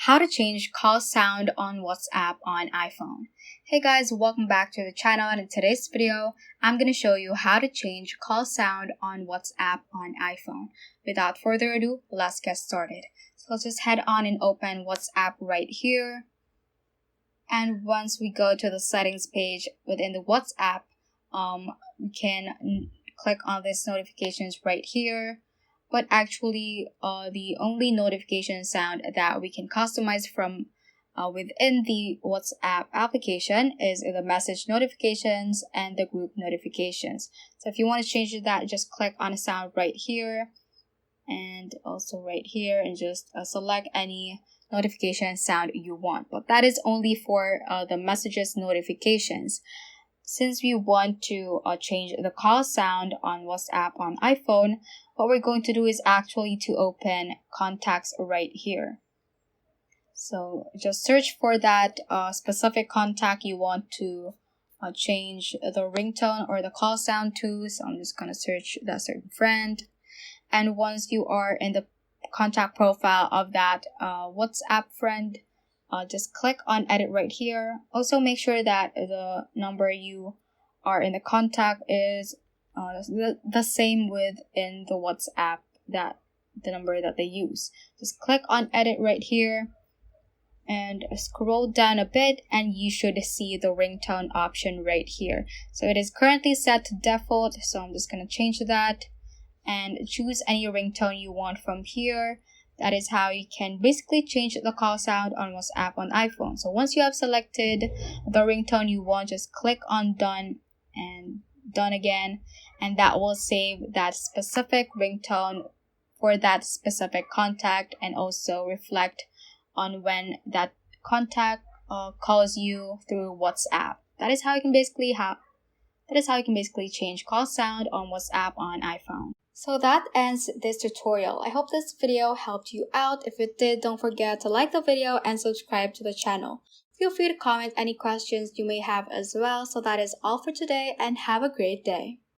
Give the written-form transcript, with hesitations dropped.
How to change call sound on WhatsApp on iPhone. Hey guys, welcome back to the channel, and in today's video, I'm going to show you how to change call sound on WhatsApp on iPhone. Without further ado, let's get started. So let's just head on and open WhatsApp right here. And once we go to the settings page within the WhatsApp, we can click on this notifications right here. But actually, the only notification sound that we can customize from within the WhatsApp application is the message notifications and the group notifications. So if you want to change that, just click on a sound right here and also right here and just select any notification sound you want. But that is only for the messages notifications. Since we want to change the call sound on WhatsApp on iPhone, what we're going to do is actually to open contacts right here. So just search for that specific contact you want to change the ringtone or the call sound to. So I'm just going to search that certain friend. And once you are in the contact profile of that WhatsApp friend, just click on edit right here. Also make sure that the number you are in the contact is the same within the WhatsApp, that the number that they use. Just click on edit right here and scroll down a bit and you should see the ringtone option right here. So it is currently set to default, so I'm just going to change that and choose any ringtone you want from here. That is how you can basically change the call sound on WhatsApp on iPhone. So once you have selected the ringtone you want, just click on done and done again, and that will save that specific ringtone for that specific contact and also reflect on when that contact calls you through WhatsApp. That is how you can basically change call sound on WhatsApp on iPhone. So that ends this tutorial. I hope this video helped you out. If it did, don't forget to like the video and subscribe to the channel. Feel free to comment any questions you may have as well. So that is all for today, and have a great day.